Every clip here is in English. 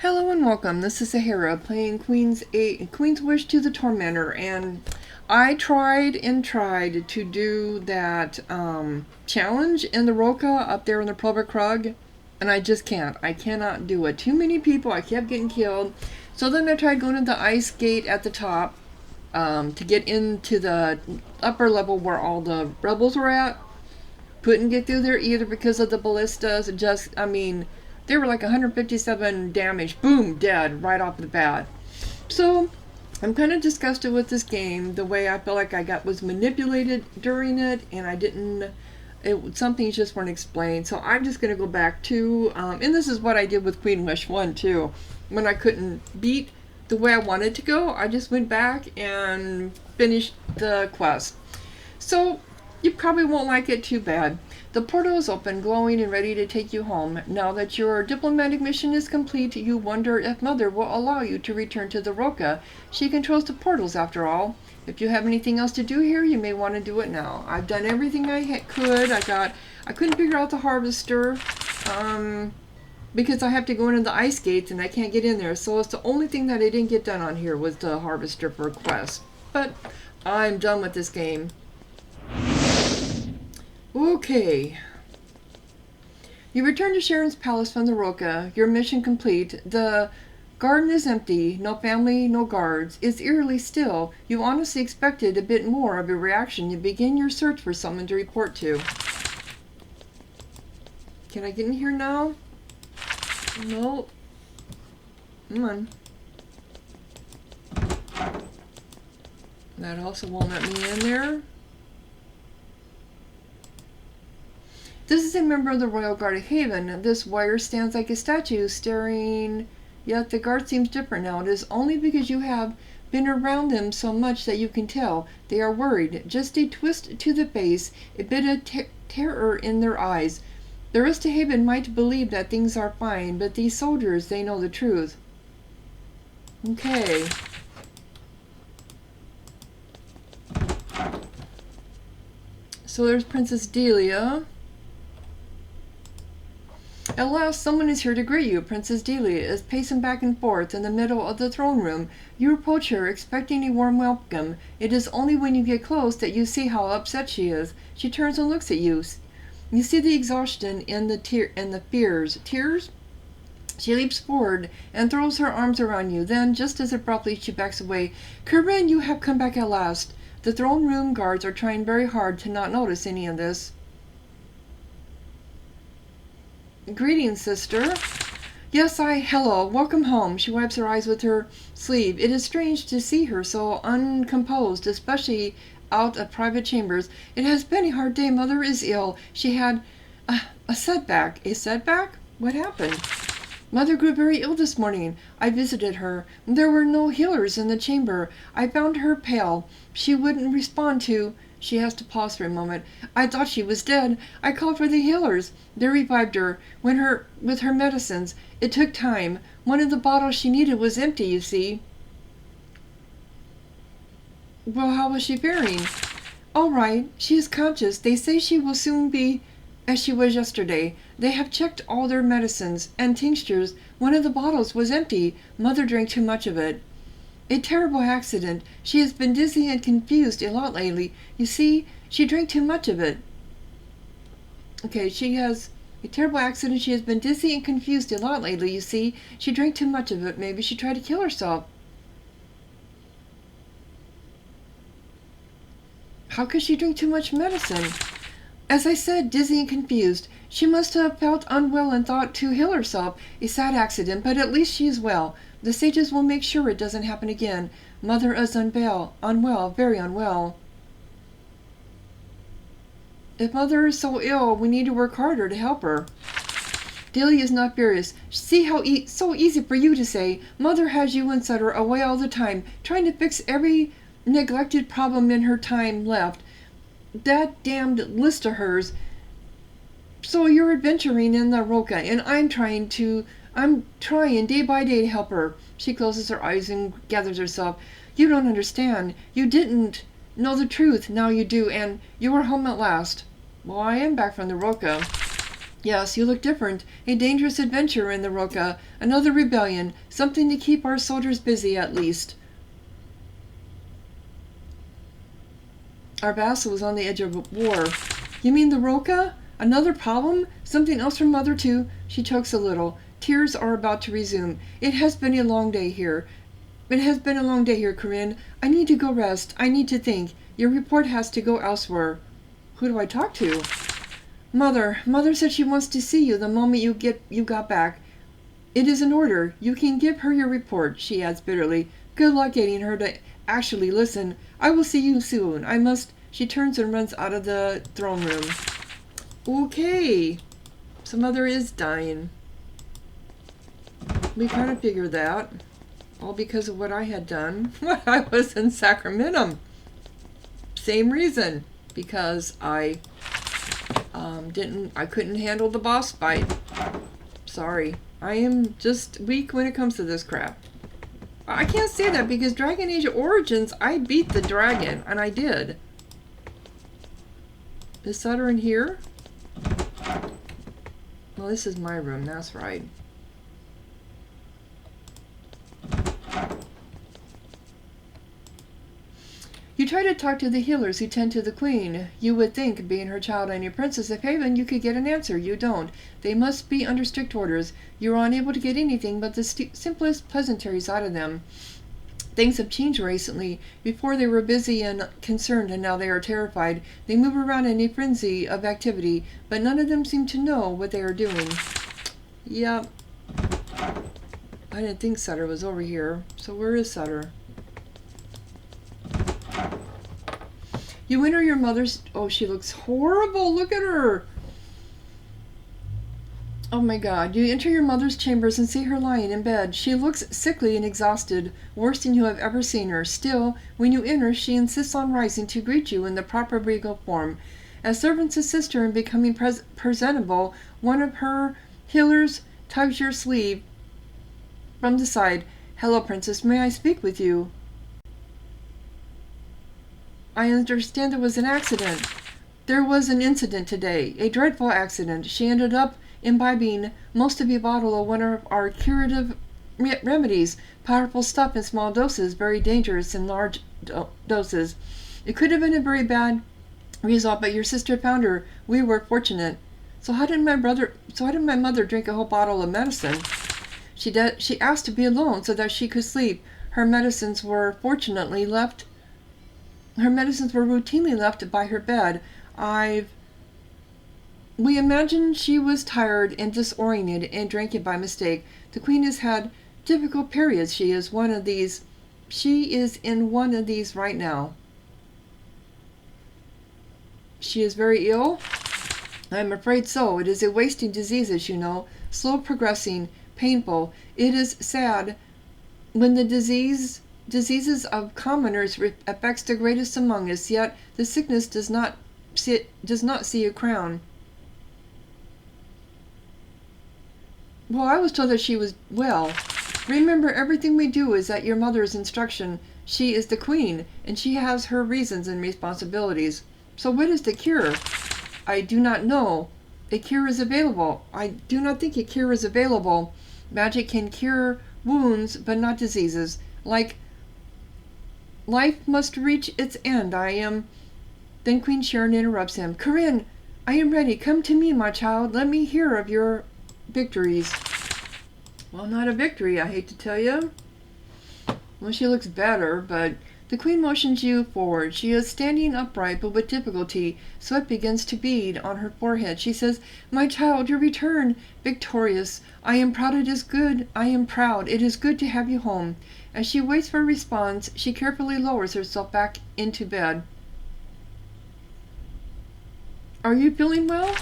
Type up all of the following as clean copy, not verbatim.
Hello and welcome. This is Sahara playing Queen's Wish to the Tormentor, and I tried to do that challenge in the Roca up there in the public rug, and I just can't. I cannot do it. Too many people. I kept getting killed. So then I tried going to the ice gate at the top to get into the upper level where all the rebels were at. Couldn't get through there either because of the ballistas. They were like 157 damage. Boom, dead right off the bat. So I'm kind of disgusted with this game. The way I feel like was manipulated during it, and some things just weren't explained. So I'm just going to go back to, and this is what I did with Queen Wish 1 too. When I couldn't beat the way I wanted to go, I just went back and finished the quest. So you probably won't like it too bad. The portal is open, glowing and ready to take you home. Now that your diplomatic mission is complete, you wonder if Mother will allow you to return to the Roca. She controls the portals after all. If you have anything else to do here, you may want to do it now. I've done everything I could. I couldn't figure out the harvester because I have to go into the ice gates and I can't get in there. So it's the only thing that I didn't get done on here was the harvester for quest. But I'm done with this game. Okay. You return to Sharyn's palace from the Roca. Your mission complete. The garden is empty. No family, no guards. It's eerily still. You honestly expected a bit more of a reaction. You begin your search for someone to report to. Can I get in here now? No. Come on. That also won't let me in there. This is a member of the Royal Guard of Haven. This warrior stands like a statue, staring, yet the guard seems different now. It is only because you have been around them so much that you can tell. They are worried. Just a twist to the face, a bit of terror in their eyes. The rest of Haven might believe that things are fine, but these soldiers, they know the truth. Okay. So there's Princess Delia. At last, someone is here to greet you. Princess Delia is pacing back and forth in the middle of the throne room. You approach her, expecting a warm welcome. It is only when you get close that you see how upset she is. She turns and looks at you. You see the exhaustion and the fears. Tears? She leaps forward and throws her arms around you. Then, just as abruptly, she backs away. Corinne, you have come back at last. The throne room guards are trying very hard to not notice any of this. Greetings, sister. Yes, hello, welcome home. She wipes her eyes with her sleeve. It is strange to see her so uncomposed, especially out of private chambers. It has been a hard day. Mother is ill. She had a setback. A setback? What happened? Mother grew very ill this morning. I visited her. There were no healers in the chamber. I found her pale. She wouldn't respond to... She has to pause for a moment. I thought she was dead. I called for the healers. They revived her with her medicines. It took time. One of the bottles she needed was empty, you see. Well, how was she faring? All right. She is conscious. They say she will soon be as she was yesterday. They have checked all their medicines and tinctures. One of the bottles was empty. Mother drank too much of it. A terrible accident. She has been dizzy and confused a lot lately. You see, she drank too much of it. Okay, she has a terrible accident. She has been dizzy and confused a lot lately. You see, she drank too much of it. Maybe she tried to kill herself. How could she drink too much medicine? As I said, dizzy and confused. She must have felt unwell and thought to heal herself. A sad accident, but at least she is well. The sages will make sure it doesn't happen again. Mother is unwell, very unwell. If Mother is so ill, we need to work harder to help her. Delia is not furious. See how so easy for you to say. Mother has you and Sutter away all the time, trying to fix every neglected problem in her time left. That damned list of hers. So you're adventuring in the Roca, and I'm trying day by day to help her. She closes her eyes and gathers herself. You don't understand. You didn't know the truth. Now you do, and you are home at last. Well, I am back from the Roca. Yes, you look different. A dangerous adventure in the Roca. Another rebellion. Something to keep our soldiers busy, at least. Our vassal was on the edge of war. You mean the Roca? Another problem? Something else from Mother, too? She chokes a little. Tears are about to resume. It has been a long day here. Corinne. I need to go rest. I need to think. Your report has to go elsewhere. Who do I talk to? Mother said she wants to see you the moment you got back. It is an order. You can give her your report, she adds bitterly. Good luck getting her to actually listen. I will see you soon. I must... She turns and runs out of the throne room. Okay. So Mother is dying. We kind of figured that. All because of what I had done when I was in Sacramento. Same reason. Because I couldn't handle the boss fight. Sorry. I am just weak when it comes to this crap. I can't say that because Dragon Age Origins, I beat the dragon, and I did. Is Sutter in here? Well, this is my room, that's right. You try to talk to the healers who tend to the queen. You would think, being her child and your princess of Haven, you could get an answer. You don't. They must be under strict orders. You are unable to get anything but the simplest pleasantries out of them. Things have changed recently. Before they were busy and concerned, and now they are terrified. They move around in a frenzy of activity, but none of them seem to know what they are doing. Yep. I didn't think Sutter was over here. So where is Sutter? You enter your mother's... Oh, she looks horrible. Look at her. Oh my God. You enter your mother's chambers and see her lying in bed. She looks sickly and exhausted, worse than you have ever seen her. Still, when you enter, she insists on rising to greet you in the proper regal form. As servants assist her in becoming presentable, one of her healers tugs your sleeve from the side. Hello, Princess. May I speak with you? I understand there was an accident. There was an incident today. A dreadful accident. She ended up imbibing most of a bottle of one of our curative remedies. Powerful stuff in small doses, very dangerous in large doses. It could have been a very bad result, but your sister found her. We were fortunate. So how did my mother drink a whole bottle of medicine? She asked to be alone so that she could sleep. Her medicines were routinely left by her bed. We imagine she was tired and disoriented and drank it by mistake. The queen has had difficult periods. She is in one of these right now. She is very ill? I am afraid so. It is a wasting disease, as you know. Slow progressing, painful. It is sad when the diseases of commoners affects the greatest among us, yet the sickness does not see a crown. Well, I was told that she was well. Remember, everything we do is at your mother's instruction. She is the queen, and she has her reasons and responsibilities. So what is the cure? I do not know. A cure is available. I do not think a cure is available. Magic can cure wounds, but not diseases. Like life must reach its end. Then Queen Sharyn interrupts him. Corinne, I am ready. Come to me, my child. Let me hear of your victories. Well, not a victory, I hate to tell you. Well, she looks better, but the queen motions you forward. She is standing upright, but with difficulty. Sweat begins to bead on her forehead. She says, my child, you return victorious. I am proud. It is good. I am proud. It is good to have you home. As she waits for a response, she carefully lowers herself back into bed. Are you feeling well?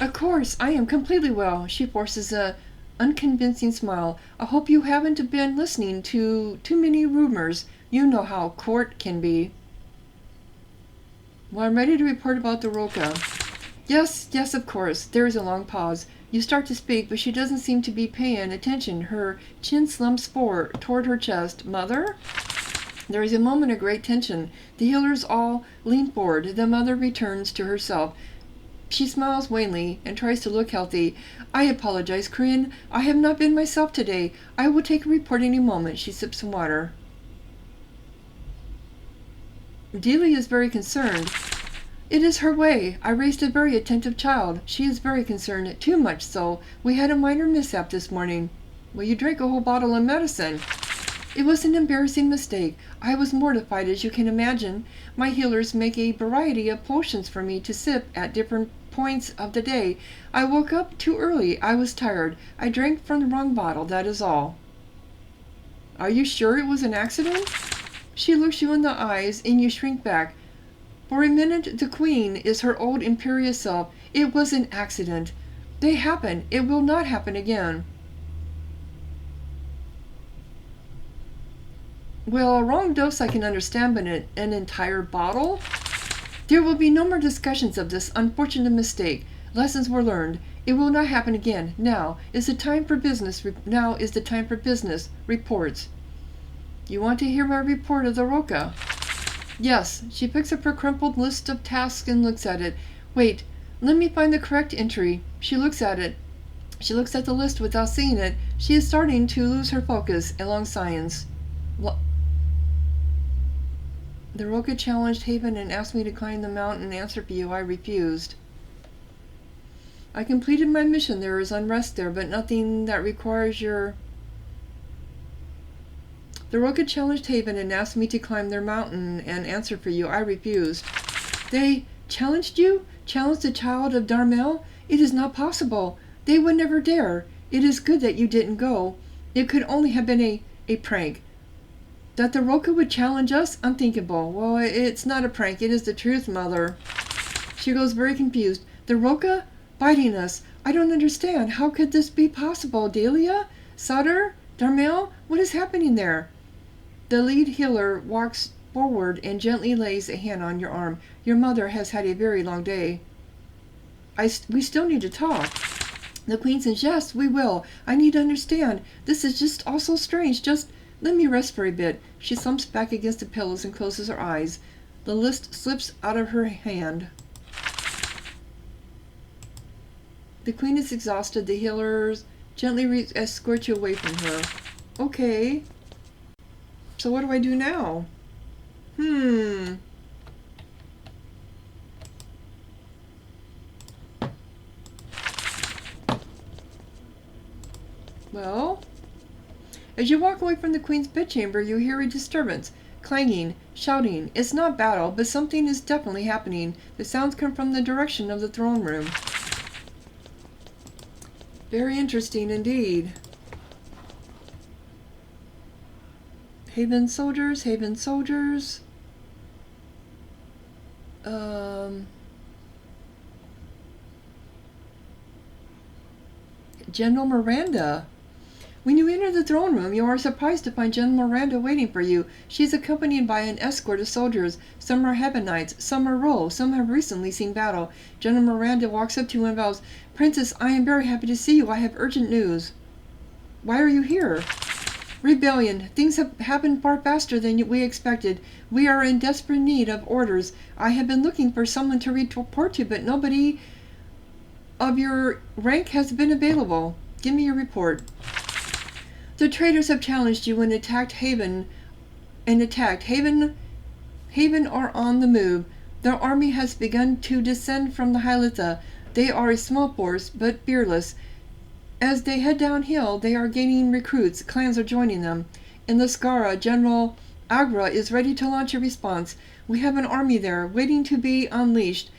Of course, I am completely well. She forces a unconvincing smile. I hope you haven't been listening to too many rumors. You know how court can be. Well, I'm ready to report about the Roca. Yes, of course. There is a long pause. You start to speak, but she doesn't seem to be paying attention. Her chin slumps forward toward her chest. Mother? There is a moment of great tension. The healers all lean forward. The mother returns to herself. She smiles wanly and tries to look healthy. I apologize, Corinne. I have not been myself today. I will take a report any moment. She sips some water. Delia is very concerned. It is her way. I raised a very attentive child. She is very concerned, too much so. We had a minor mishap this morning. Well, you drank a whole bottle of medicine. It was an embarrassing mistake. I was mortified, as you can imagine. My healers make a variety of potions for me to sip at different points of the day. I woke up too early. I was tired. I drank from the wrong bottle, that is all. Are you sure it was an accident? She looks you in the eyes, and you shrink back. For a minute, the Queen is her old imperious self. It was an accident. They happen. It will not happen again. Well, a wrong dose I can understand, but an entire bottle? There will be no more discussions of this unfortunate mistake. Lessons were learned. It will not happen again. Now is the time for business. Reports. You want to hear my report of the Roca? Yes. She picks up her crumpled list of tasks and looks at it. Wait, let me find the correct entry. She looks at it. She looks at the list without seeing it. She is starting to lose her focus along science. The Roca challenged Haven and asked me to climb the mountain and answer for you. I refused. I completed my mission. There is unrest there, but nothing that requires your... The Roca challenged Haven and asked me to climb their mountain and answer for you. I refused. They challenged you? Challenged the child of Darmel? It is not possible. They would never dare. It is good that you didn't go. It could only have been a prank. That the Roca would challenge us? Unthinkable. Well, it's not a prank. It is the truth, Mother. She goes very confused. The Roca? Biting us. I don't understand. How could this be possible? Delia? Sutter? Darmel? What is happening there? The lead healer walks forward and gently lays a hand on your arm. Your mother has had a very long day. We still need to talk. The Queen says, yes, we will. I need to understand. This is just all so strange. Just let me rest for a bit. She slumps back against the pillows and closes her eyes. The list slips out of her hand. The Queen is exhausted. The healers gently escort you away from her. Okay. So what do I do now? Well, as you walk away from the Queen's bedchamber, you hear a disturbance. Clanging, shouting. It's not battle, but something is definitely happening. The sounds come from the direction of the throne room. Very interesting indeed. Haven soldiers, Haven soldiers. General Miranda. When you enter the throne room, you are surprised to find General Miranda waiting for you. She is accompanied by an escort of soldiers. Some are Hebonites, some are Ro, some have recently seen battle. General Miranda walks up to you and vows, Princess, I am very happy to see you. I have urgent news. Why are you here? Rebellion. Things have happened far faster than we expected. We are in desperate need of orders. I have been looking for someone to report to, but nobody of your rank has been available. Give me your report. The traitors have challenged you and attacked Haven. Haven are on the move. Their army has begun to descend from the Hylitha. They are a small force, but fearless. As they head downhill, they are gaining recruits. Clans are joining them. In the Skara, General Agra is ready to launch a response. We have an army there, waiting to be unleashed.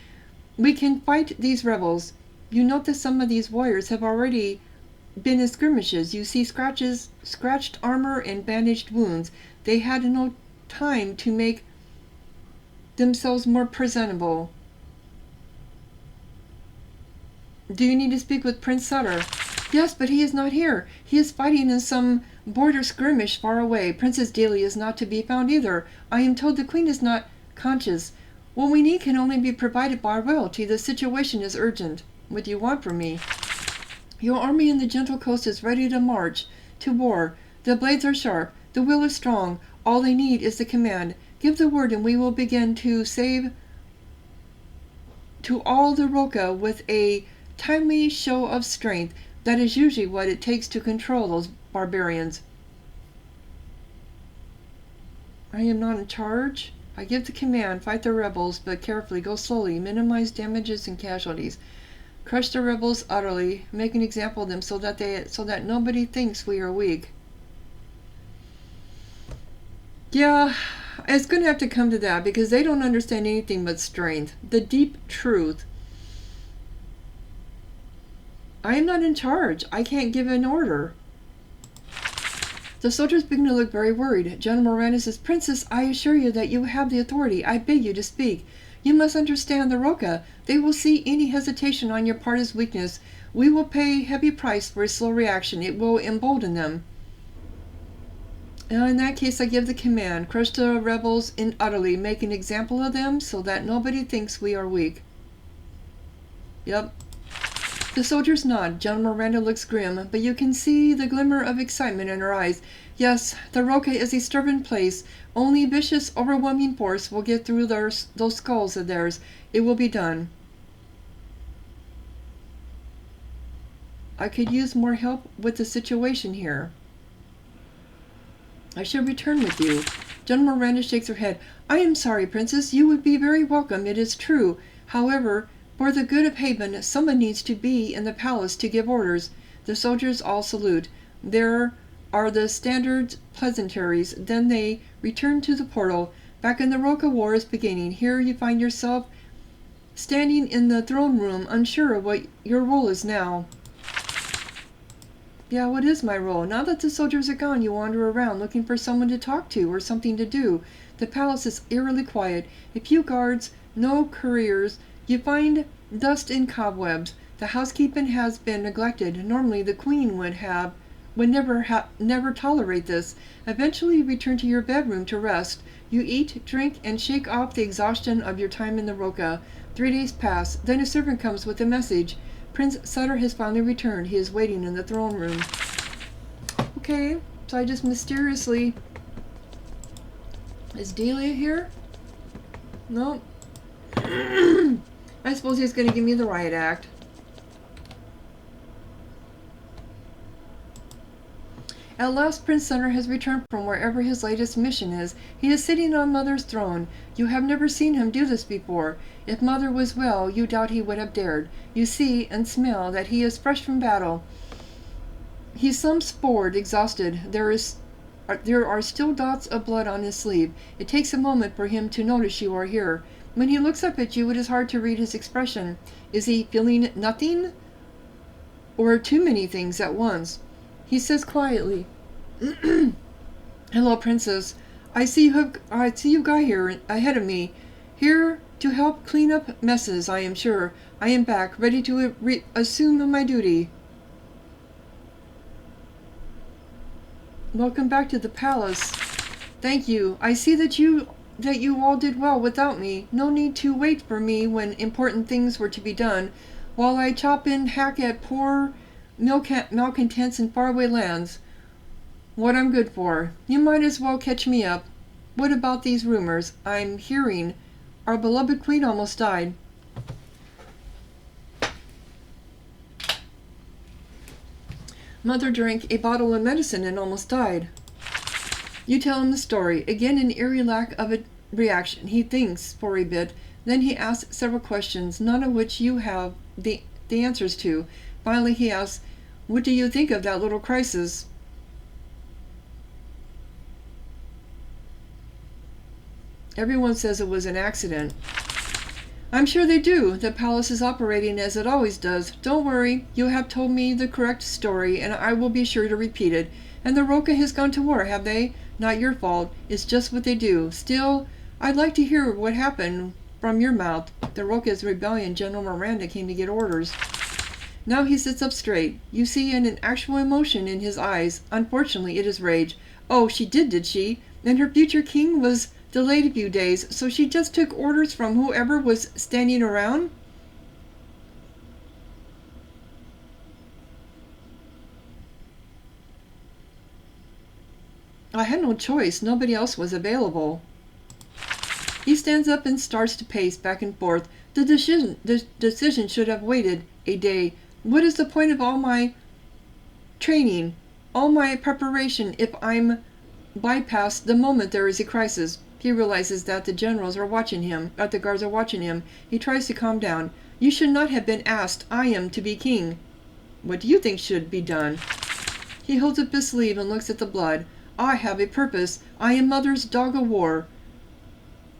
We can fight these rebels. You note that some of these warriors have already been in skirmishes. You see scratched armor and bandaged wounds. They had no time to make themselves more presentable. Do you need to speak with Prince Sutter? Yes, but he is not here. He is fighting in some border skirmish far away. Princess Delia is not to be found either. I am told the Queen is not conscious. What we need can only be provided by royalty. The situation is urgent. What do you want from me? Your army in the Gentle Coast is ready to march to war. The blades are sharp. The will is strong. All they need is the command. Give the word and we will begin to save to all the Roka with a timely show of strength. That is usually what it takes to control those barbarians. I am not in charge. I give the command, fight the rebels, but carefully, go slowly, minimize damages and casualties. Crush the rebels utterly, make an example of them so that nobody thinks we are weak. Yeah, it's going to have to come to that because they don't understand anything but strength. The deep truth. I am not in charge. I can't give an order. The soldiers begin to look very worried. General Miranda says, Princess, I assure you that you have the authority. I beg you to speak. You must understand the Roka. They will see any hesitation on your part as weakness. We will pay a heavy price for a slow reaction. It will embolden them. In that case, I give the command. Crush the rebels utterly. Make an example of them so that nobody thinks we are weak. Yep. The soldiers nod. General Miranda looks grim, but you can see the glimmer of excitement in her eyes. Yes, the Roka is a stubborn place. Only vicious, overwhelming force will get through those skulls of theirs. It will be done. I could use more help with the situation here. I shall return with you. General Miranda shakes her head. I am sorry, Princess. You would be very welcome, it is true. However, for the good of Haven, someone needs to be in the palace to give orders. The soldiers all salute. There are the standard pleasantries. Then they return to the portal. Back in the Roka War is beginning. Here you find yourself standing in the throne room, unsure of what your role is now. Yeah, what is my role? Now that the soldiers are gone, you wander around looking for someone to talk to or something to do. The palace is eerily quiet. A few guards, no couriers. You find dust and cobwebs. The housekeeping has been neglected. Normally the queen would never tolerate this. Eventually you return to your bedroom to rest. You eat, drink, and shake off the exhaustion of your time in the Roka. 3 days pass. Then a servant comes with a message. Prince Sutter has finally returned. He is waiting in the throne room. Okay, so I just mysteriously... Is Delia here? No. I suppose he's going to give me the riot act. At last, Prince Sutter has returned from wherever his latest mission is. He is sitting on Mother's throne. You have never seen him do this before. If Mother was well, you doubt he would have dared. You see and smell that he is fresh from battle. He slumps forward, exhausted. There are still dots of blood on his sleeve. It takes a moment for him to notice you are here. When he looks up at you, it is hard to read his expression. Is he feeling nothing? Or too many things at once? He says quietly, Hello, Princess. I see you got here ahead of me. Here to help clean up messes, I am sure. I am back, ready to assume my duty. Welcome back to the palace. Thank you. I see that you all did well without me. No need to wait for me when important things were to be done, while I chop and hack at poor malcontents in faraway lands. What I'm good for. You might as well catch me up. What about these rumors? I'm hearing our beloved queen almost died. Mother drank a bottle of medicine and almost died. You tell him the story. Again, an eerie lack of a reaction. He thinks for a bit. Then he asks several questions, none of which you have the answers to. Finally, he asks, what do you think of that little crisis? Everyone says it was an accident. I'm sure they do. The palace is operating as it always does. Don't worry. You have told me the correct story, and I will be sure to repeat it. And the Roka has gone to war, have they? Not your fault. It's just what they do. Still, I'd like to hear what happened from your mouth. The Roka's rebellion. General Miranda came to get orders. Now he sits up straight. You see an actual emotion in his eyes. Unfortunately, it is rage. Oh, she did she? And her future king was delayed a few days, so she just took orders from whoever was standing around? I had no choice. Nobody else was available. He stands up and starts to pace back and forth. The decision should have waited a day. What is the point of all my training, all my preparation, if I'm bypassed the moment there is a crisis? He realizes that the generals are watching him, that the guards are watching him. He tries to calm down. You should not have been asked. I am to be king. What do you think should be done? He holds up his sleeve and looks at the blood. I have a purpose. I am Mother's dog of war.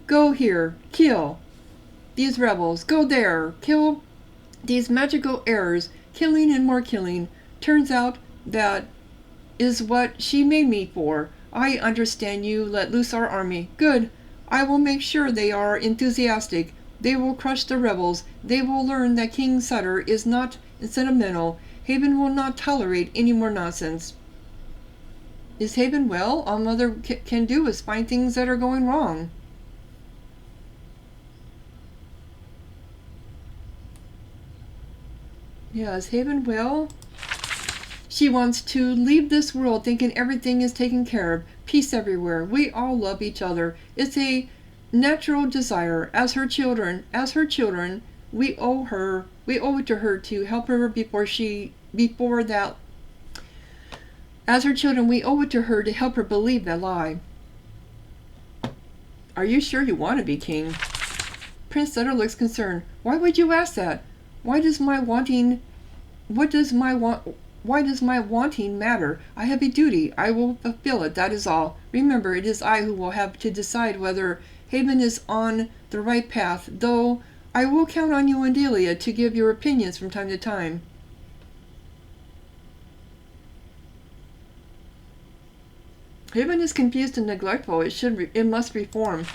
Go here. Kill these rebels. Go there. Kill these magical errors. Killing and more killing. Turns out that is what she made me for. I understand you let loose our army. Good. I will make sure they are enthusiastic. They will crush the rebels. They will learn that King Sutter is not sentimental. Haven will not tolerate any more nonsense. Is Haven well? All Mother can do is find things that are going wrong. Yeah, is Haven well? She wants to leave this world thinking everything is taken care of. Peace everywhere. We all love each other. It's a natural desire. As her children, we owe it to her to help her As her children, we owe it to her to help her believe that lie. Are you sure you want to be king? Prince Sutter looks concerned. Why would you ask that? Why does my wanting matter? I have a duty. I will fulfill it. That is all. Remember, it is I who will have to decide whether Haven is on the right path, though I will count on you and Delia to give your opinions from time to time. Haven is confused and neglectful. It must reform.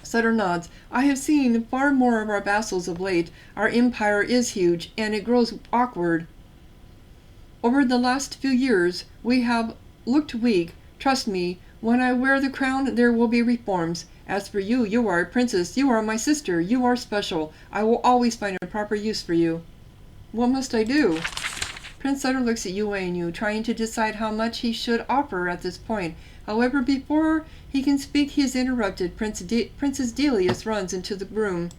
Sutter nods. I have seen far more of our vassals of late. Our empire is huge, and it grows awkward. Over the last few years, we have looked weak. Trust me, when I wear the crown, there will be reforms. As for you, you are a princess. You are my sister. You are special. I will always find a proper use for you. What must I do? Prince Sutter looks at Yue and you, trying to decide how much he should offer at this point. However, before he can speak, he is interrupted. Princess Delius runs into the room.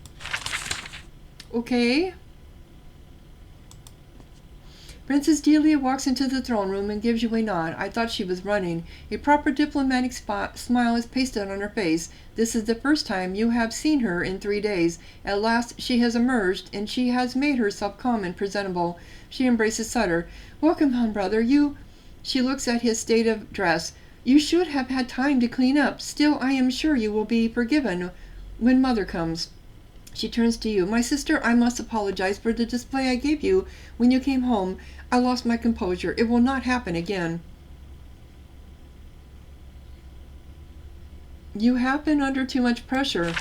Okay. Princess Delia walks into the throne room and gives you a nod. I thought she was running. A proper diplomatic smile is pasted on her face. This is the first time you have seen her in 3 days. At last she has emerged, and she has made herself calm and presentable. She embraces Sutter. Welcome home, brother. She looks at his state of dress. You should have had time to clean up. Still, I am sure you will be forgiven when Mother comes. She turns to you. My sister, I must apologize for the display I gave you when you came home. I lost my composure. It will not happen again. You have been under too much pressure.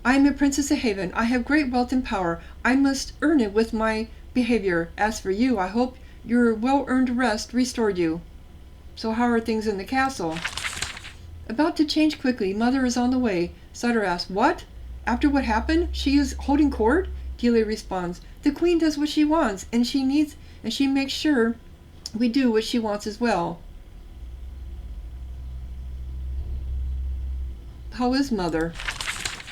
I am a princess of Haven. I have great wealth and power. I must earn it with my behavior. As for you, I hope your well-earned rest restored you. So how are things in the castle? About to change quickly. Mother is on the way. Sutter asks, what? After what happened? She is holding court? Delia responds, the queen does what she wants, and she makes sure we do what she wants as well. How is Mother?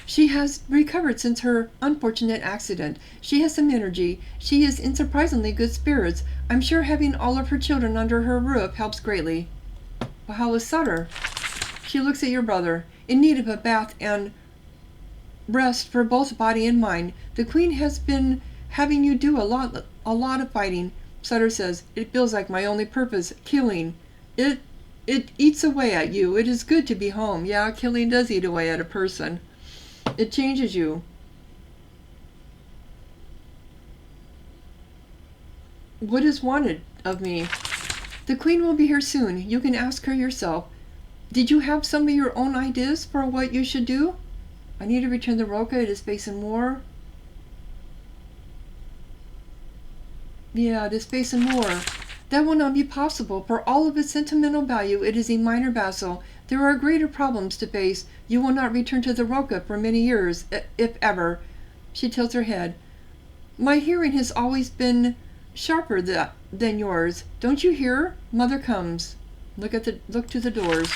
She has recovered since her unfortunate accident. She has some energy. She is in surprisingly good spirits. I'm sure having all of her children under her roof helps greatly. Well, how is Sutter? She looks at your brother, in need of a bath and rest for both body and mind. The queen has been having you do a lot of fighting. Sutter says, it feels like my only purpose, killing. It eats away at you. It is good to be home. Yeah, killing does eat away at a person. It changes you. What is wanted of me? The queen will be here soon. You can ask her yourself. Did you have some of your own ideas for what you should do? I need to return the Roca. It is facing war. Yeah, it is facing war. That will not be possible. For all of its sentimental value, it is a minor vassal. There are greater problems to face. You will not return to the Roca for many years, if ever. She tilts her head. My hearing has always been sharper than yours. Don't you hear? Mother comes. Look to the doors.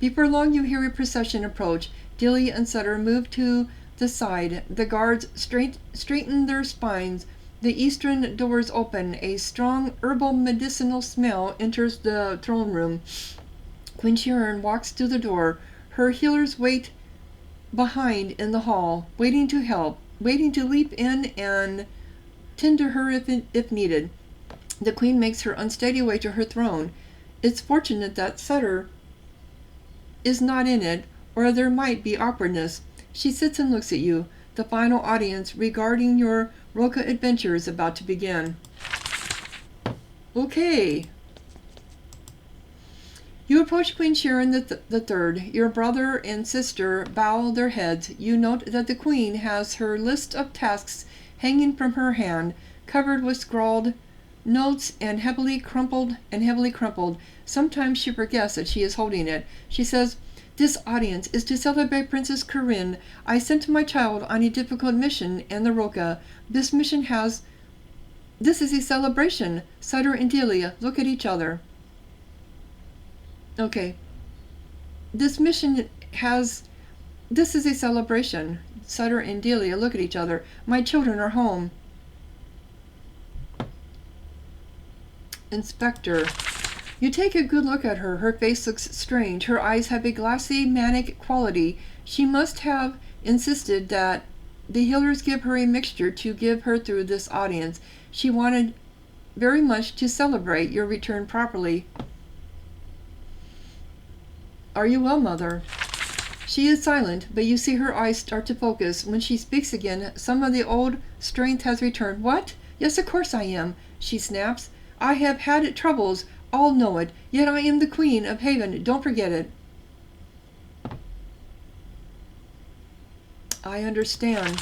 Before long, you hear a procession approach. Delia and Sutter move to the side. The guards straighten their spines. The eastern doors open. A strong herbal medicinal smell enters the throne room. Queen Sharyn walks through the door. Her healers wait behind in the hall, waiting to help, waiting to leap in and tend to her if needed. The queen makes her unsteady way to her throne. It's fortunate that Sutter is not in it, or there might be awkwardness. She sits and looks at you. The final audience regarding your Roca adventure is about to begin. Okay. You approach Queen Sharyn the Third. Your brother and sister bow their heads. You note that the queen has her list of tasks hanging from her hand, covered with scrawled notes and heavily crumpled. Sometimes she forgets that she is holding it. She says, "This audience is to celebrate Princess Corinne. I sent my child on a difficult mission in the Roca. This is a celebration." Sutter and Delia look at each other. Okay. This is a celebration. Sutter and Delia look at each other. My children are home. Inspector. You take a good look at her. Her face looks strange. Her eyes have a glassy, manic quality. She must have insisted that the healers give her a mixture to give her through this audience. She wanted very much to celebrate your return properly. Are you well, Mother? She is silent, but you see her eyes start to focus. When she speaks again, some of the old strength has returned. What? Yes, of course I am, she snaps. I have had troubles, all know it, yet I am the Queen of Haven, don't forget it. I understand.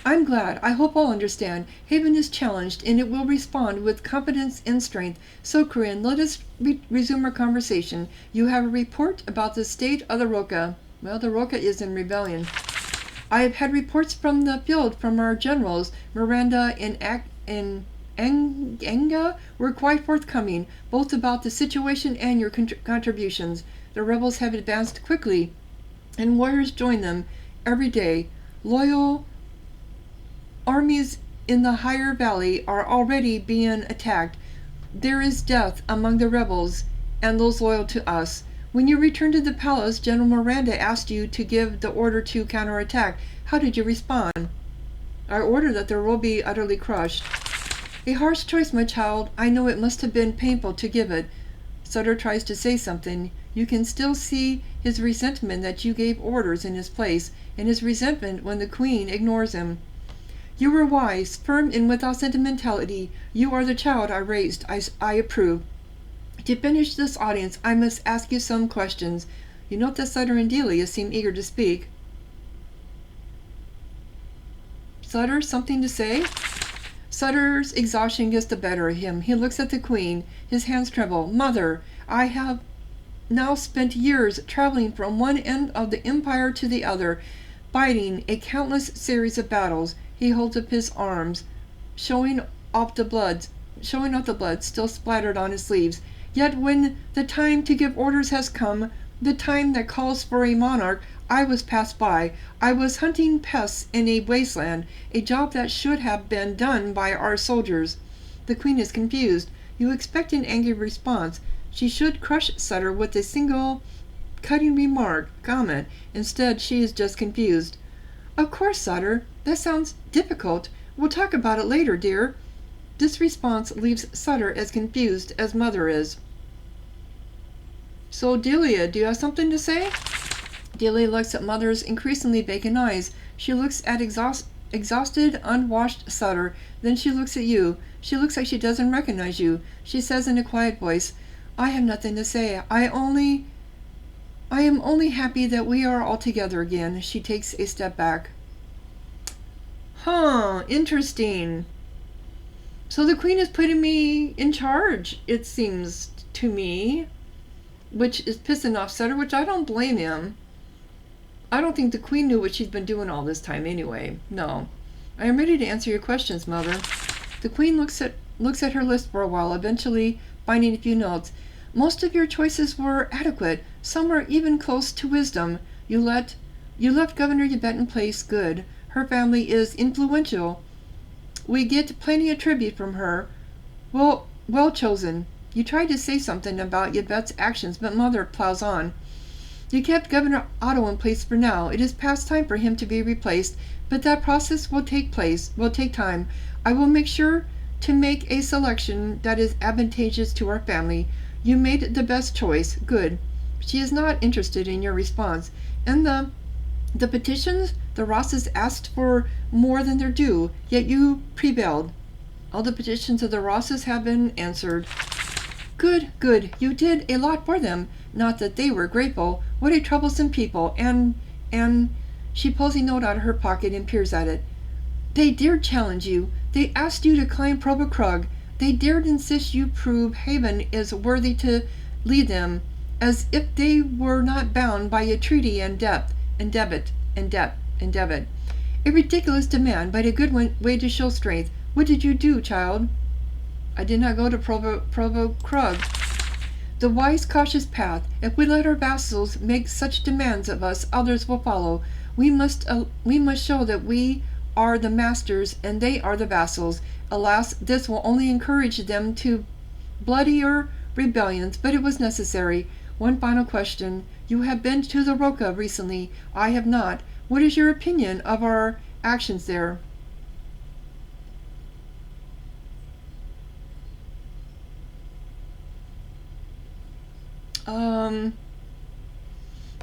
I'm glad. I hope all understand. Haven is challenged, and it will respond with competence and strength. So, Corinne, let us resume our conversation. You have a report about the state of the Roca. Well, the Roca is in rebellion. I have had reports from the field from our generals. Miranda and Anga were quite forthcoming, both about the situation and your contributions. The rebels have advanced quickly, and warriors join them every day. Loyal armies in the higher valley are already being attacked. There is death among the rebels and those loyal to us. When you returned to the palace, General Miranda asked you to give the order to counterattack. How did you respond? I ordered that the rebel be utterly crushed. A harsh choice, my child. I know it must have been painful to give it. Sutter tries to say something. You can still see his resentment that you gave orders in his place, and his resentment when the Queen ignores him. You were wise, firm, and without sentimentality. You are the child I raised. I approve. To finish this audience, I must ask you some questions. You note that Sutter and Delia seem eager to speak. Sutter, something to say? Sutter's exhaustion gets the better of him. He looks at the Queen. His hands tremble. Mother, I have now spent years traveling from one end of the empire to the other, fighting a countless series of battles. He holds up his arms, showing off the blood still splattered on his sleeves. Yet when the time to give orders has come, the time that calls for a monarch, I was passed by. I was hunting pests in a wasteland, a job that should have been done by our soldiers. The Queen is confused. You expect an angry response. She should crush Sutter with a single cutting comment. Instead, she is just confused. Of course, Sutter. That sounds difficult. We'll talk about it later, dear. This response leaves Sutter as confused as Mother is. So, Delia, do you have something to say? Delia looks at Mother's increasingly vacant eyes. She looks at exhausted, unwashed Sutter. Then she looks at you. She looks like she doesn't recognize you. She says in a quiet voice, I have nothing to say. I am only happy that we are all together again. She takes a step back. Interesting. So the Queen is putting me in charge, it seems to me, which is pissing off Sutter, which I don't blame him. I don't think the Queen knew what she's been doing all this time anyway. No. I am ready to answer your questions, Mother. The Queen looks at her list for a while, eventually finding a few notes. Most of your choices were adequate. Some were even close to wisdom. You left Governor Yvette in place. Good. Her family is influential. We get plenty of tribute from her. Well chosen. You tried to say something about Yvette's actions, but Mother plows on. You kept Governor Otto in place for now. It is past time for him to be replaced, but that process will take time. I will make sure to make a selection that is advantageous to our family. You made the best choice. Good. She is not interested in your response. And the petitions, the Rosses asked for more than their due, yet you prevailed. All the petitions of the Rosses have been answered. Good. You did a lot for them. Not that they were grateful. What a troublesome people. And she pulls a note out of her pocket and peers at it. They dared challenge you. They asked you to climb Proba Krug. They dared insist you prove Haven is worthy to lead them, as if they were not bound by a treaty and debit. A ridiculous demand, but a good way to show strength. What did you do, child? I did not go to Proba Krug. The wise, cautious path. If we let our vassals make such demands of us, others will follow. We must show that we are the masters and they are the vassals. Alas, this will only encourage them to bloodier rebellions, but it was necessary. One final question. You have been to the Roca recently. I have not. What is your opinion of our actions there?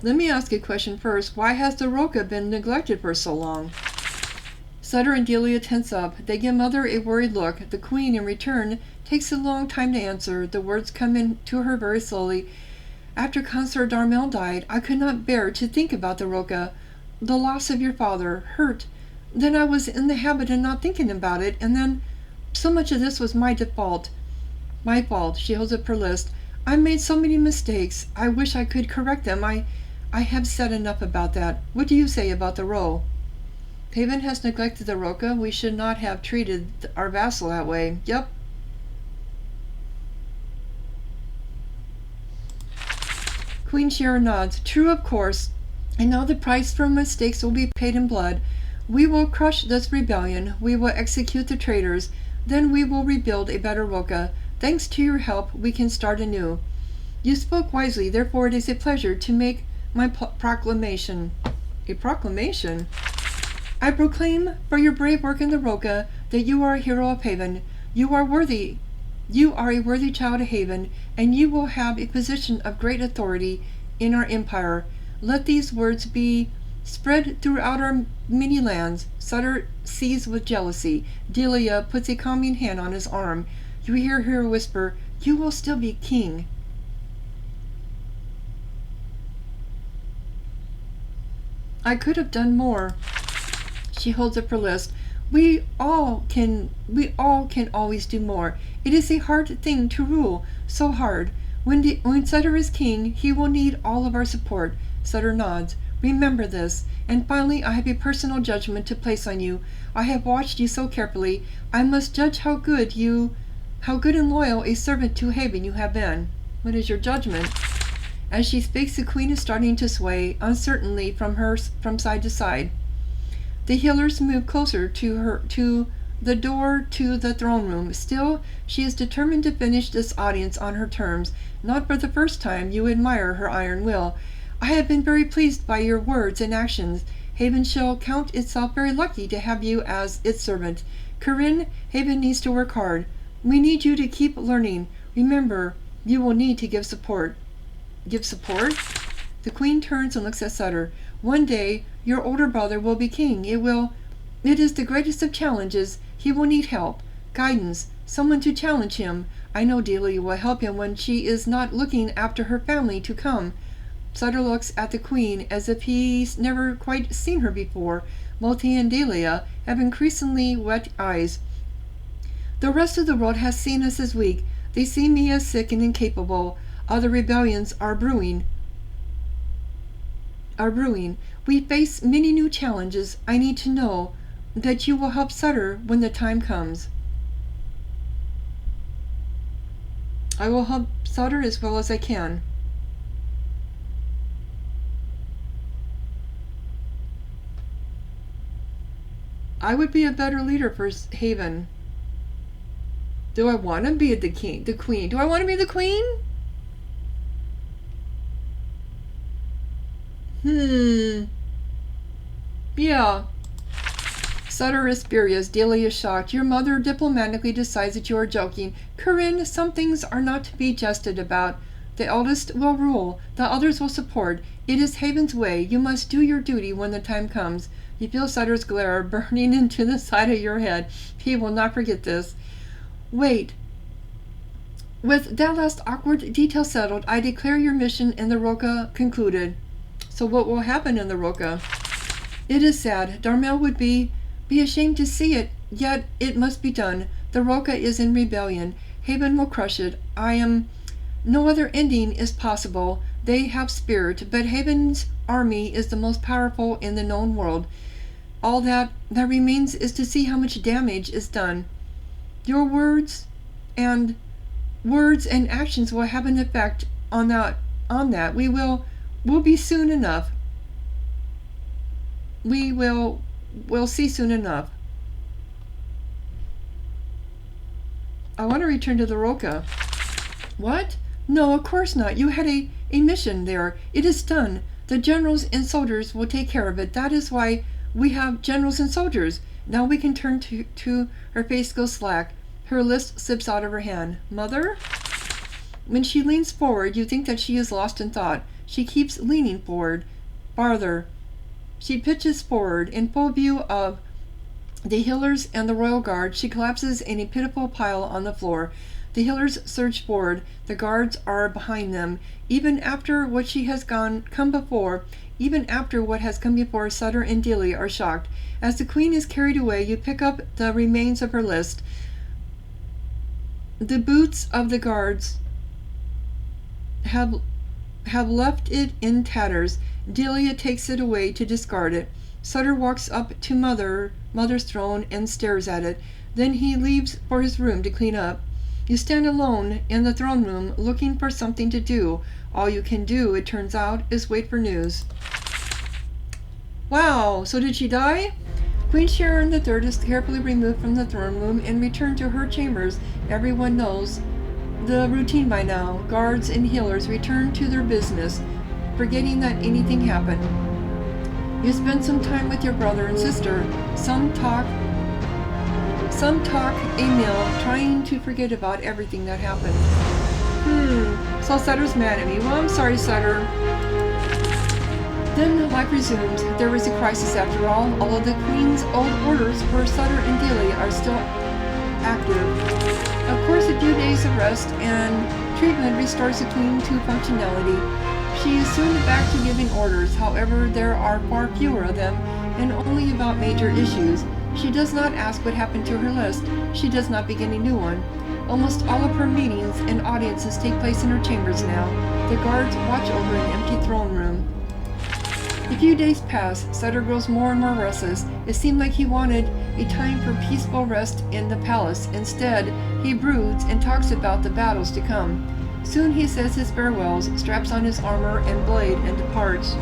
Let me ask a question first. Why has the Roca been neglected for so long? Sutter and Delia tense up. They give Mother a worried look. The Queen, in return, takes a long time to answer. The words come in to her very slowly. After Consort Darmel died, I could not bear to think about the Roca. The loss of your father hurt. Then I was in the habit of not thinking about it, and then so much of this was my fault. My fault. She holds up her list. I made so many mistakes. I wish I could correct them. I have said enough about that. What do you say about the Roe? Haven has neglected the Roca. We should not have treated our vassal that way. Yep. Queen Sharyn nods. True, of course. And now the price for mistakes will be paid in blood. We will crush this rebellion. We will execute the traitors. Then we will rebuild a better Roca. Thanks to your help, we can start anew. You spoke wisely, therefore it is a pleasure to make my proclamation. A proclamation? I proclaim for your brave work in the Roca that you are a hero of Haven. You are a worthy child of Haven, and you will have a position of great authority in our empire. Let these words be spread throughout our many lands. Sutter sees with jealousy. Delia puts a calming hand on his arm. You hear her whisper, you will still be king. I could have done more. She holds up her list. We all can always do more. It is a hard thing to rule, so hard. When Sutter is king, he will need all of our support. Sutter nods. Remember this. And finally, I have a personal judgment to place on you. I have watched you so carefully. I must judge how good and loyal a servant to Haven you have been. What is your judgment? As she speaks, the Queen is starting to sway uncertainly from side to side. The healers move closer to the door to the throne room. Still, she is determined to finish this audience on her terms. Not for the first time, you admire her iron will. I have been very pleased by your words and actions. Haven shall count itself very lucky to have you as its servant. Corinne, Haven needs to work hard. We need you to keep learning. Remember, you will need to give support. Give support? The Queen turns and looks at Sutter. One day, your older brother will be king. It is the greatest of challenges. He will need help, guidance, someone to challenge him. I know Delia will help him when she is not looking after her family to come. Sutter looks at the Queen as if he's never quite seen her before. Both he and Delia have increasingly wet eyes. The rest of the world has seen us as weak. They see me as sick and incapable. Other rebellions are brewing. We face many new challenges. I need to know that you will help Sutter when the time comes. I will help Sutter as well as I can. I would be a better leader for Haven. Do I want to be the queen? Do I want to be the queen? Yeah. Sutter is furious. Delia is shocked. Your mother diplomatically decides that you are joking. Corinne, some things are not to be jested about. The eldest will rule. The others will support. It is Haven's way. You must do your duty when the time comes. You feel Sutter's glare burning into the side of your head. He will not forget this. Wait. With that last awkward detail settled, I declare your mission in the Roca concluded. So what will happen in the Roca? It is sad. Darmel would be ashamed to see it, yet it must be done. The Roca is in rebellion. Haven will crush it. No other ending is possible. They have spirit, but Haven's army is the most powerful in the known world. All that remains is to see how much damage is done. Your words and actions will have an effect on that. We'll be soon enough. We'll see soon enough. I want to return to the Roca. What? No, of course not. You had a mission there. It is done. The generals and soldiers will take care of it. That is why we have generals and soldiers. Now we can turn to her face goes slack. Her list slips out of her hand. Mother? When she leans forward, you think that she is lost in thought. She keeps leaning forward. Farther. She pitches forward. In full view of the healers and the royal guard, she collapses in a pitiful pile on the floor. The healers surge forward. The guards are behind them. Even after what has come before, Sutter and Delia are shocked. As the queen is carried away, you pick up the remains of her list. The boots of the guards have left it in tatters. Delia takes it away to discard it. Sutter walks up to Mother's throne and stares at it. Then he leaves for his room to clean up. You stand alone in the throne room looking for something to do. All you can do, it turns out, is wait for news. Wow, so did she die? Queen Sharyn III is carefully removed from the throne room and returned to her chambers. Everyone knows the routine by now. Guards and healers return to their business, forgetting that anything happened. You spend some time with your brother and sister. Some talk a meal, trying to forget about everything that happened. So Sutter's mad at me. Well, I'm sorry, Sutter. Then life resumes. There is a crisis after all. Although the Queen's old orders for Sutter and Delia are still active. Of course, a few days of rest and treatment restores the Queen to functionality. She is soon back to giving orders. However, there are far fewer of them, and only about major issues. She does not ask what happened to her list. She does not begin a new one. Almost all of her meetings and audiences take place in her chambers now. The guards watch over an empty throne room. A few days pass. Sutter grows more and more restless. It seemed like he wanted a time for peaceful rest in the palace. Instead, he broods and talks about the battles to come. Soon he says his farewells, straps on his armor and blade, and departs.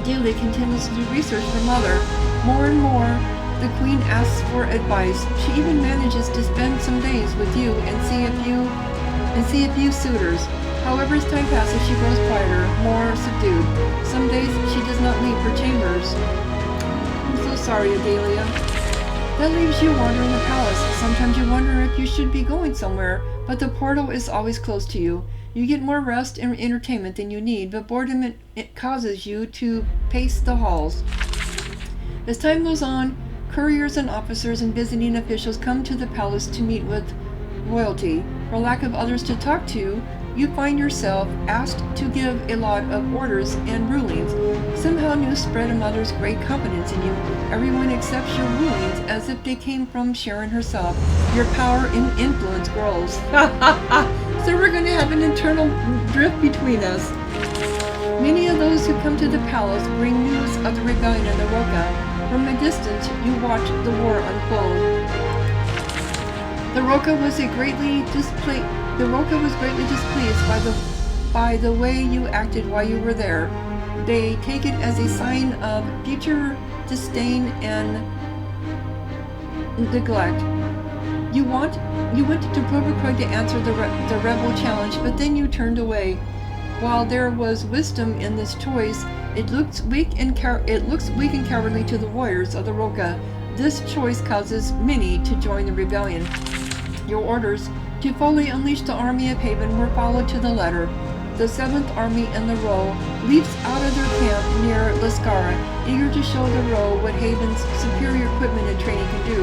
Delia continues to do research for Mother. More and more, the Queen asks for advice. She even manages to spend some days with you and see a few suitors. However, as time passes, she grows quieter, more subdued. Some days she does not leave her chambers. I'm so sorry, Adelia. That leaves you wandering the palace. Sometimes you wonder if you should be going somewhere, but the portal is always close to you. You get more rest and entertainment than you need, but boredom it causes you to pace the halls. As time goes on, couriers and officers and visiting officials come to the palace to meet with royalty. For lack of others to talk to, you find yourself asked to give a lot of orders and rulings. Somehow news spread of Mother's great confidence in you. Everyone accepts your rulings as if they came from Sharyn herself. Your power and influence grows. So we're going to have an internal drift between us. Many of those who come to the palace bring news of the rebellion in the Roca. From a distance, you watch the war unfold. The Roca was greatly displeased by the way you acted while you were there. They take it as a sign of future disdain and neglect. You went to Provercrug to answer the rebel challenge, but then you turned away. While there was wisdom in this choice, it looks weak and cowardly to the warriors of the Roka. This choice causes many to join the rebellion. Your orders to fully unleash the army of Haven were followed to the letter. The 7th Army in the row leaps out of their camp near Lascara, eager to show the row what Haven's superior equipment and training can do.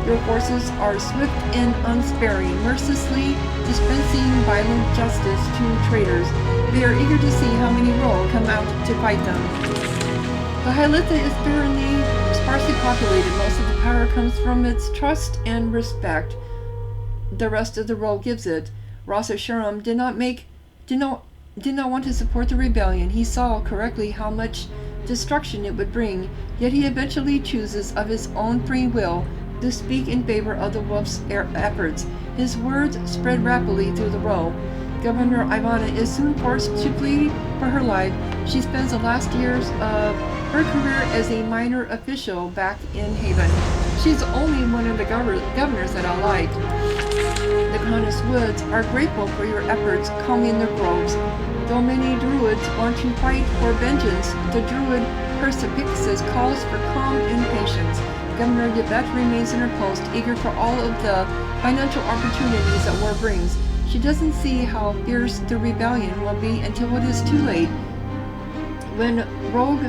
Your forces are swift and unsparing, mercilessly dispensing violent justice to traitors. They are eager to see how many row come out to fight them. The Hylitha is sparsely populated. Most of the power comes from its trust and respect the rest of the row gives it. Rasa Sharyn did not want to support the rebellion. He saw correctly how much destruction it would bring, yet he eventually chooses of his own free will to speak in favor of the wolf's efforts. His words spread rapidly through the row. Governor Ivana is soon forced to flee for her life. She spends the last years of her career as a minor official back in Haven. She's only one of the governors that I liked. The Cronus Woods are grateful for your efforts calming their groves. Though many druids want to fight for vengeance, the druid Persipixus calls for calm and patience. Governor Yvette remains in her post, eager for all of the financial opportunities that war brings. She doesn't see how fierce the rebellion will be until it is too late. When rogue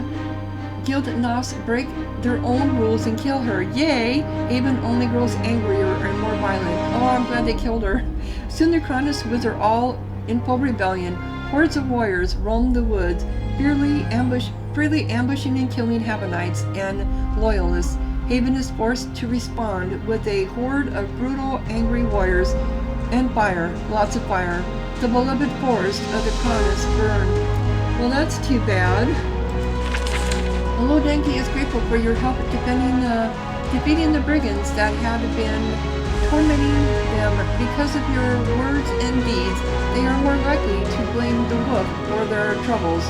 Guildnoths break their own rules and kill her, yay! Haven only grows angrier and more violent. Oh, I'm glad they killed her. Soon the Cronus Woods are all in full rebellion. Hordes of warriors roam the woods, freely ambushing and killing Havenites and loyalists. Haven is forced to respond with a horde of brutal, angry warriors and fire, lots of fire. The beloved forest of the Cronus burn. Well, that's too bad. Lodenki is grateful for your help defeating the brigands that had been tormenting them. Because of your words and deeds, they are more likely to blame the wolf for their troubles.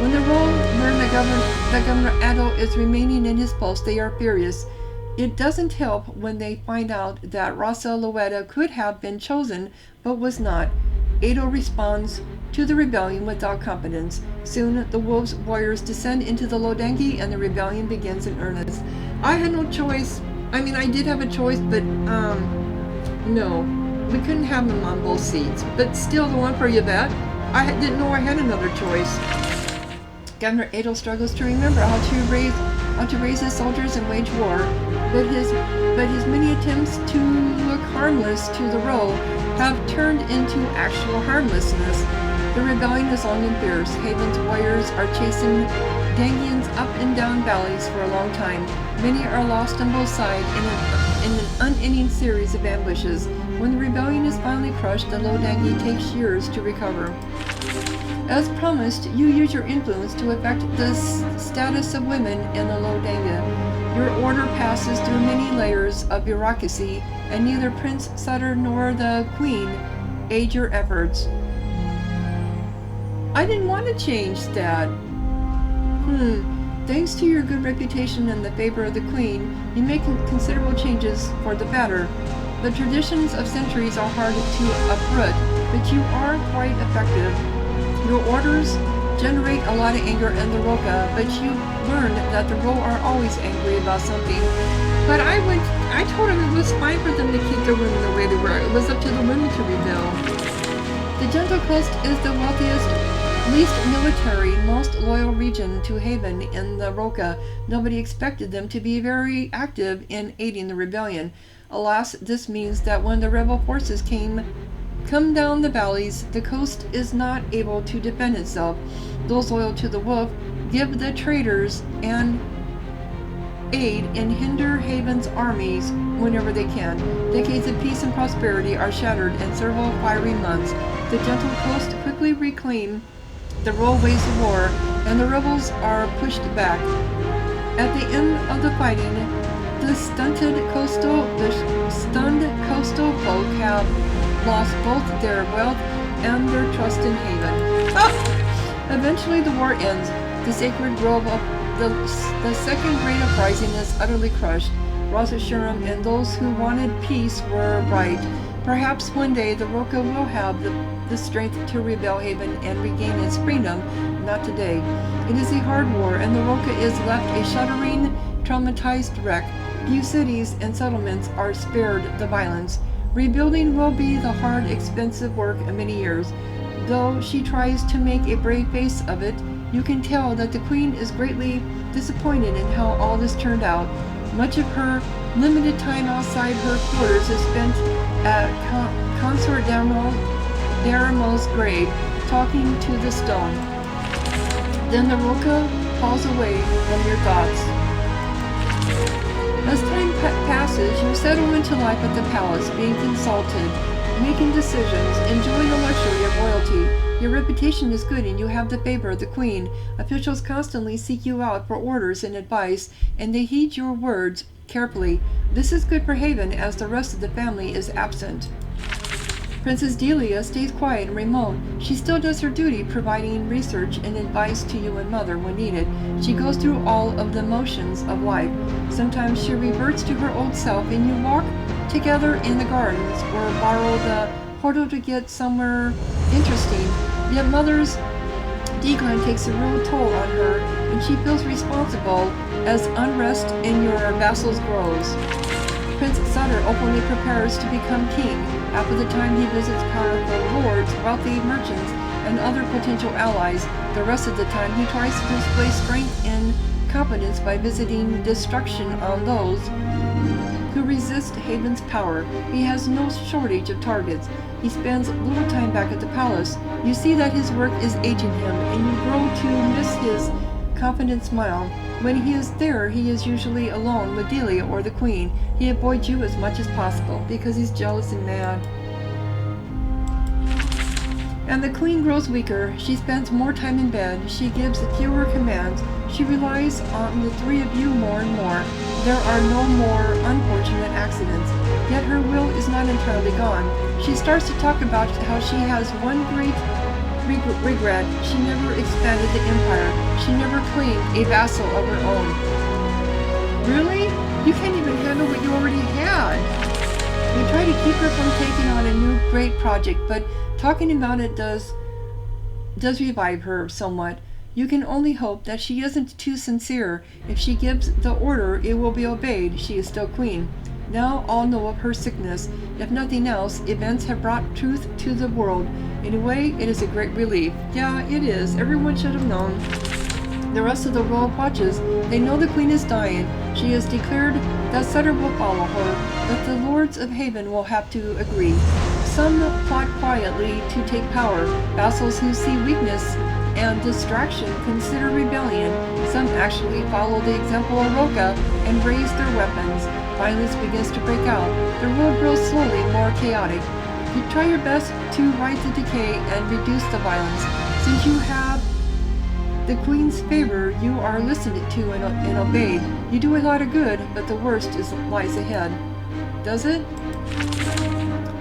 When the roll learn that Governor Adel is remaining in his post, they are furious. It doesn't help when they find out that Rasa Loetta could have been chosen, but was not. Adel responds to the rebellion without competence. Soon, the wolves' warriors descend into the Lodengi, and the rebellion begins in earnest. I had no choice. I mean, I did have a choice, but, no. We couldn't have them on both seats. But still, the one for Yvette, I didn't know I had another choice. Governor Adel struggles to remember how to raise his soldiers and wage war, but his many attempts to look harmless to the row have turned into actual harmlessness. The rebellion is long and fierce. Haven's warriors are chasing Dangians up and down valleys for a long time. Many are lost on both sides in an unending series of ambushes. When the rebellion is finally crushed, the Lodangi takes years to recover. As promised, you use your influence to affect the status of women in the Lodanga. Your order passes through many layers of bureaucracy, and neither Prince Sutter nor the Queen aid your efforts. I didn't want to change that. Thanks to your good reputation and the favor of the Queen, you make considerable changes for the better. The traditions of centuries are hard to uproot, but you are quite effective. Your orders generate a lot of anger in the Roka, but you learned that the Ro are always angry about something. But I told him it was fine for them to keep their women the way they were. It was up to the women to rebel. The Gentle Coast is the wealthiest, least military, most loyal region to Haven in the Roka. Nobody expected them to be very active in aiding the rebellion. Alas, this means that when the rebel forces come down the valleys, the coast is not able to defend itself. Those loyal to the wolf give the traitors and aid and hinder Haven's armies whenever they can. Decades of peace and prosperity are shattered in several fiery months. The Gentle Coast quickly reclaim the rollways of war, and the rebels are pushed back. At the end of the fighting, the stunned coastal folk have lost both their wealth and their trust in Haven. Eventually the war ends. The sacred grove of the second great uprising is utterly crushed. Sharyn and those who wanted peace were right. Perhaps one day the Roca will have the strength to rebel Haven and regain its freedom. Not today. It is a hard war, and the Roca is left a shuddering, traumatized wreck. Few cities and settlements are spared the violence. Rebuilding will be the hard, expensive work of many years. Though she tries to make a brave face of it, you can tell that the Queen is greatly disappointed in how all this turned out. Much of her limited time outside her quarters is spent at Consort Daramo's grave, talking to the stone. Then the Roca falls away from your thoughts. As time passes, you settle into life at the palace, being consulted, making decisions, enjoying the luxury of royalty. Your reputation is good and you have the favor of the Queen. Officials constantly seek you out for orders and advice, and they heed your words carefully. This is good for Haven, as the rest of the family is absent. Princess Delia stays quiet and remote. She still does her duty, providing research and advice to you and Mother when needed. She goes through all of the motions of life. Sometimes she reverts to her old self, and you walk together in the gardens or borrow the portal to get somewhere interesting. Yet Mother's decline takes a real toll on her, and she feels responsible as unrest in your vassals grows. Prince Sutter openly prepares to become king. After the time he visits powerful lords, wealthy merchants, and other potential allies, the rest of the time he tries to display strength and competence by visiting destruction on those who resist Haven's power. He has no shortage of targets. He spends little time back at the palace. You see that his work is aging him, and you grow to miss his confident smile. When he is there, he is usually alone with Delia or the Queen. He avoids you as much as possible because he's jealous and mad. And the Queen grows weaker. She spends more time in bed. She gives fewer commands. She relies on the three of you more and more. There are no more unfortunate accidents. Yet her will is not entirely gone. She starts to talk about how she has one great regret. She never expanded the empire. She never claimed a vassal of her own. Really? You can't even handle what you already had. You try to keep her from taking on a new great project, but talking about it does revive her somewhat. You can only hope that she isn't too sincere. If she gives the order, it will be obeyed. She is still queen. Now all know of her sickness. If nothing else, events have brought truth to the world. In a way, it is a great relief. Yeah, it is. Everyone should have known. The rest of the world watches. They know the Queen is dying. She has declared that Sutter will follow her, but the lords of Haven will have to agree. Some plot quietly to take power. Vassals who see weakness and distraction consider rebellion. Some actually follow the example of Roca and raise their weapons. Violence begins to break out. The world grows slowly more chaotic. You try your best to right the decay and reduce the violence. Since you have the Queen's favor, you are listened to and obeyed. You do a lot of good, but the worst lies ahead. Does it?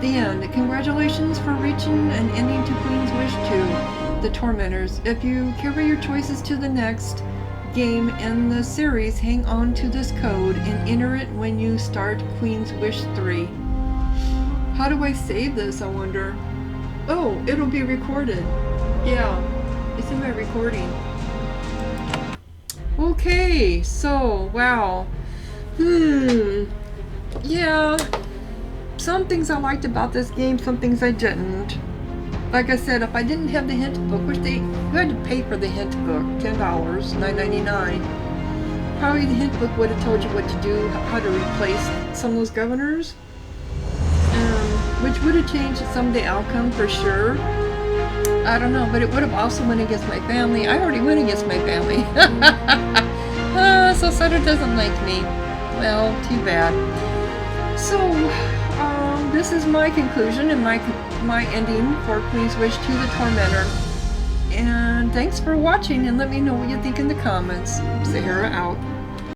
The end. Congratulations for reaching an ending to Queen's Wish 2, The Tormentors. If you carry your choices to the next game in the series, hang on to this code and enter it when you start Queen's Wish 3. How do I save this, I wonder? Oh, it'll be recorded. Yeah, it's in my recording. Okay, so, wow. Yeah. Some things I liked about this game, some things I didn't. Like I said, if I didn't have the hint book, which you had to pay for the hint book, $10, $9.99. Probably the hint book would have told you what to do, how to replace some of those governors. Which would have changed some of the outcome for sure. I don't know, but it would have also went against my family. I already went against my family. So Sutter doesn't like me. Well, too bad. So, this is my conclusion and my ending for Queen's Wish 2, The Tormentor. And thanks for watching, and let me know what you think in the comments. Sahara out.